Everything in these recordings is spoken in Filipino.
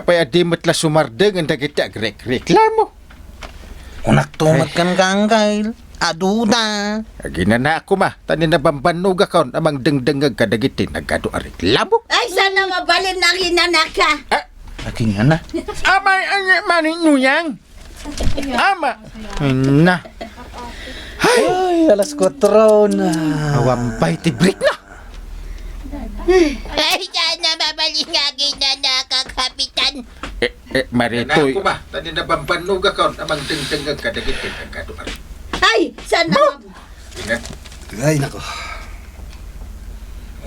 Apay adimat la sumardeng ang dagiti reklamo. Unak tumat kan kangkail. Aduda. Ginana ako ma, tanin na bambanog akon amang dengdengag kadagiti nagado a reklamo. Ay, sana mabalin na ginanaka. Aking ana. Amay ang maninuyang. Ama. Na. Ay, alas 4 na. Awampay ti break na. Ay, sana mabalin na ginanaka, Kapitan. Maritoy. Ako ba, tanin na bambanog akon amang dengdengag kadagiti nagado a reklamo. Ay, sana Ay, nako.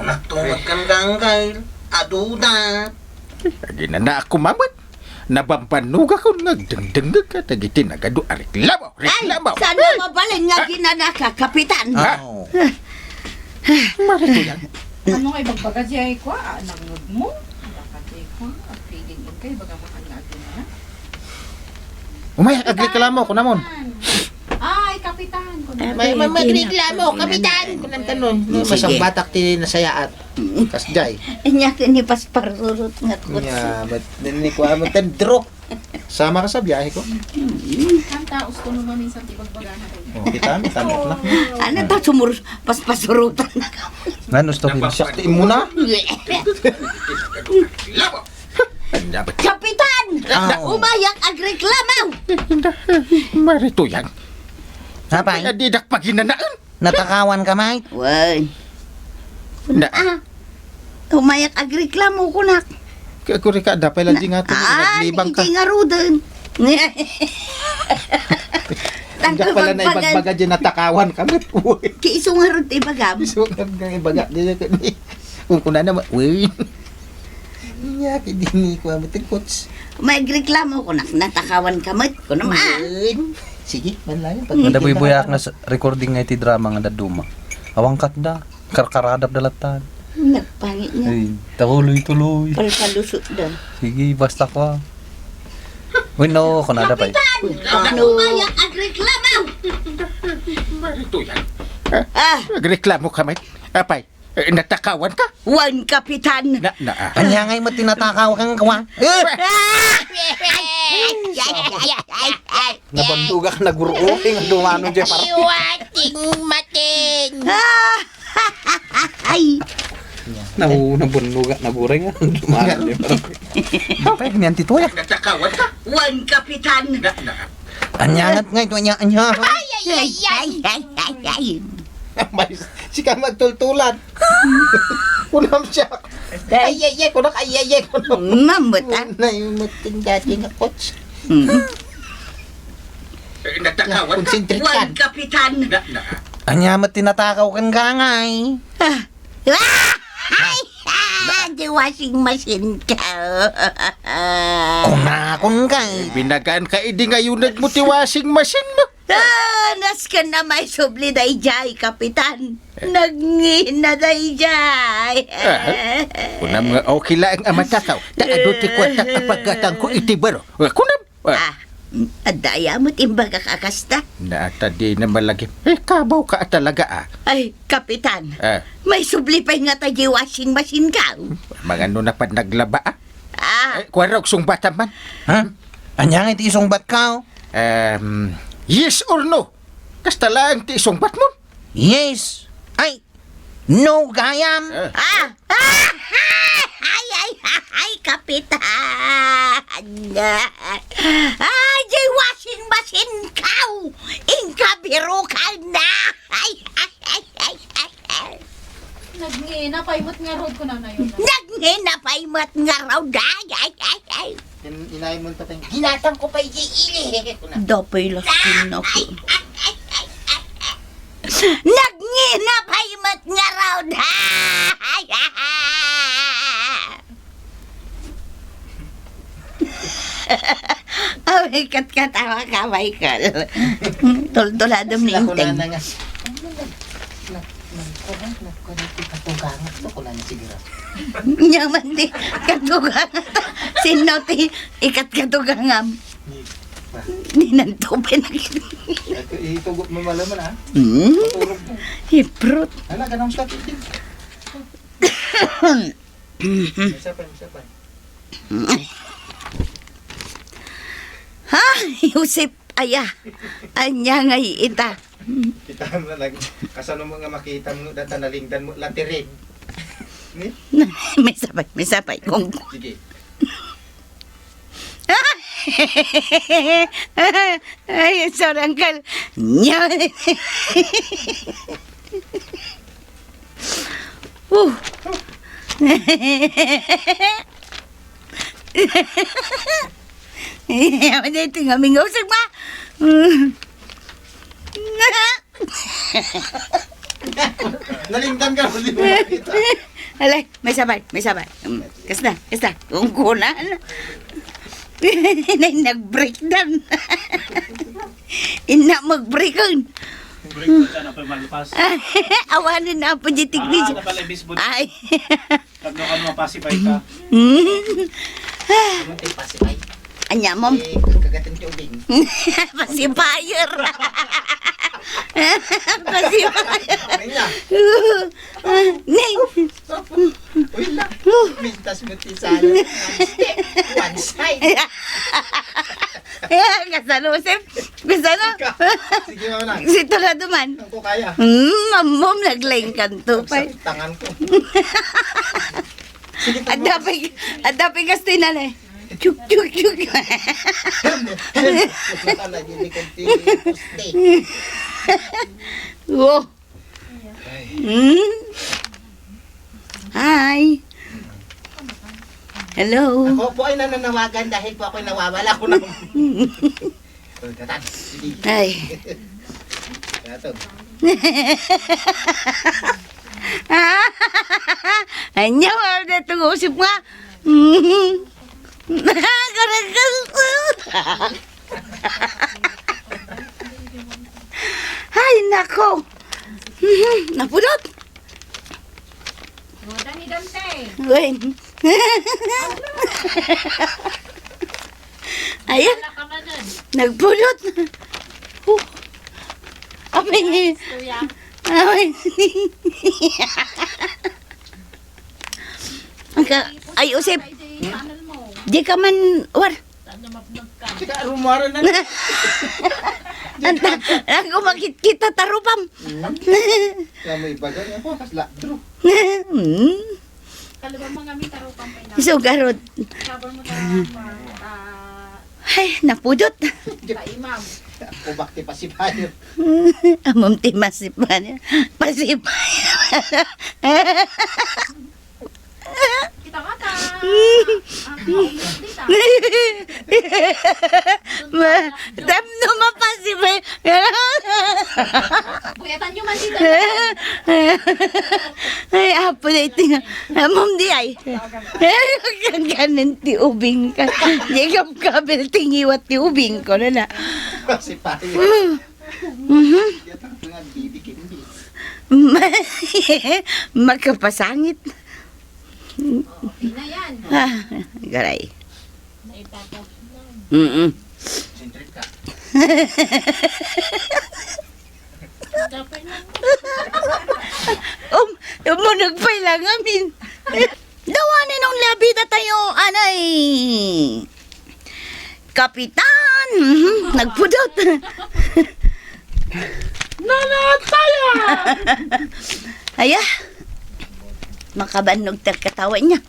Unak tumat kan kangkail. Aduda. Ginana ako mamat. Nabambanog ako nagdengdengag kadagiti nagado a reklamo. Ay, Reklamo. sana mabalin nga ginanaka, Kapitan. Oh. Maritoy yan. Ano nga ibagbaga siya ay kwa? Nangod mo? Nakatay ko? Feeling in kayo? Baga makangagin na? Umay, agreklamo ko namon. Ay, Kapitan! May magreklamo, Kapitan. Kunang tanong. Masang batak ti nasayaat. Kasjay. Inya kini pas parurut nga kuts. Nya, ba't nini ko amang tandro. Sama ka sa biyahe ko. Kanta, gusto naman minsan ibagbaga na ko. Oh, kita mi tanak na. Ano ta sumur pas pasurutan na ka. Nan gusto ko sakti mo na. Reklamo. Kapitan! Oh. Umayak ang reklamo! Maritoy yan. Sapay, Adidak pa ginanaan. natakawan ka may. Way. Na, Umayak ang reklamo ko nak. kuri ka, dapat lang di nga ito. Naglibang ka. Hindi nga rudan. Diyak pala na ibagbaga dyan natakawan kami. Uy. Kiiso nga rod ibagam. So, ibaga. Kung kuna naman, uy. Niya, kidini ko ang coach. May reklamo ko nak. Natakawan kamot ko naman. Sige, manlayan. Ada buyak na recording nga iti drama nga daduma. Awangkat da, karkaradap dalatan. Nagpangit niya. Ay, tuloy. Palpalusot doon. Sige, basta ko. Uy, no, kung nada pa. Umayak ang reklamo! Maritoy yan. Ah, Nagreklamo kami. Apay, natakawan ka? one kapitan. Kanya ngay mo tinatakaw kang kawa. Nabanduga ka naguruuling ang dumano dyan para. Iwating mating. Ay, Nabunduga, naburing ang dumano dyan para. Apay, ganyan tito ya. Natakawan ka? one kapitan. Anyangat nga ito, anya. Ay. Si ka magtultulan. Kunam siya. Ay, kunam. Mamutan. Na yung mating nga coach. Natakawan ka? One kapitan. Anyamat tinatakaw kang gangay. Ay, di washing machine ka. Kunakon kay. Binagaan ka, hindi ngayon nagmuti washing machine mo. Nas ka na may subli day jay, kapitan. Nagngina day jay. Kunam nga okay lang ang matakaw. Taado ti kwenta kapagatang ko itibaro. Kunam. Adaya mo't imbaga kakasta. Naata di na malagi. Kabaw ka talaga Ay, kapitan. May subli pa nga tayo washing machine ka. Mga ano na pa naglaba Kwarog sungbat man. Ha? Anyang iti isong bat ka? Yes or no? Kasta lang ti sungbat mo? Yes. Ay, no gayam. Ay, kapitan. Ay, jay washing machine ka. Ingkabiro ka na. Ay. Nagngina, paimot nga road ko na yun. Nagninapaymat nga raw day. Ay. Inay mo tatang. Hinatang ko pa ili. Dapay laskin ako. Nagninapaymat nga raw day. Ay, kat-katawa ka, Michael. Tultuladom ni Inteng. Nyaman di katugang. Sino ti ikat katugangam. Ninantupin. Itugot mo malaman ha? Hiprot. Ala, ganang sa titig. Isa pa. Yusip, aya. Anya nga ita. Kita mo lang, kasano mo nga makita mo, data nalingdan mo, latirin. Ni? May sabay. Kung... Sige. Ay, sorry, Uncle. Nya. Dito nga mingusag ba? Nalingdan ka, hindi mo makita. Alay, may sabay. Kasta. Kung kunan. Nag-breakdown. Ina mag-breakdown. Break ko siya na pagmalipas. Awanin na po di tignis. Napalibis mo. Ay. Kano mapasipay ka. Ano tayo pasipay? Anya mom. Kagatan yung ding. Pasipayer. Pasipayer. Kanya. Ning. Uy lang. Mintas mo tisalo. One side. Kasalusip. Kasano? Sige mo lang. Sito na duman. Ang ko kaya. Mom, naglaing kanto pa. Sa tangan ko. Sige to. Adapay gastoy na na. Chuk. Wala na yun ni Kunti. Poste. Oh. Hi. Hello. Ako po ay nananawagan dahil po ako'y nawawala ko na. Tatan. Sige. Ay. Kaya to. Anya, wala na usip nga. Nakakaragal. Ay, nako. Napulot. Ngoda ni Dante. Uy. Ayan, Wala ka man nun. nagpulot. Apay. Kuya. Ay. Ay, usip. Ay, di channel mo. Di ka man, war. Sana mapnag ka. Sige, rumara na. Ako makikita tarupam. Kaya mo ibagan ako. Kasla. True. Kalabang mga mitaro pang pay na. Sugarod. Sabar mo ta Ay, napudot. sa imam. Ako bakti pasipayo. Amom ti masipan. Pasipan. Kita ka ta. Ang maumit dita. Dam no mapasipan. Buyatan nyo man dito. Ay, apo na ito nga. Amom di ay. Ganon ti ubing ka. Yagam kabel tingiwat ti ubing ko na na. Pasipayo. Yata ko nga bibi kindi. Magkapasangit. Okay na yan. Garay. Naipapos na. Sentrit ka. Dapat na. Mo nagpay lang amin. Dawanin ng labi na tayo, anay. Kapitan! Nagpudot. Nanataya! Aya. Makabanog katawan niya.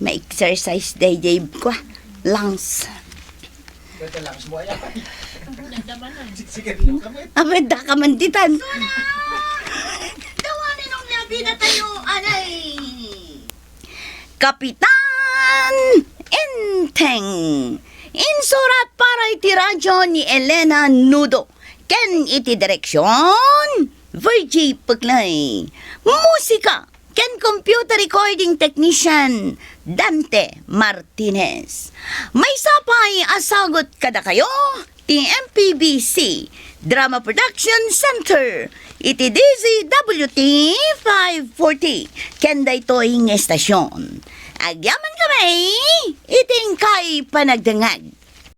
May exercise day ko. Lungs. Ito lang semua ya. Nagdaman na. Sige lang kami. Amanda ka manditan. Dawanin ng labi na tayo, anay. Kapitan Enteng. Insurat para iti radyo ni Elena Nudo. Ken iti direksyon Virgie Puglay. Musika ken computer recording technician Dante Martinez. May sapay asagot kada kayo ti MPBC Drama Production Center iti DZWT 540 ken daytoy nga estasyon. Agyaman kami iting kay panagdangag.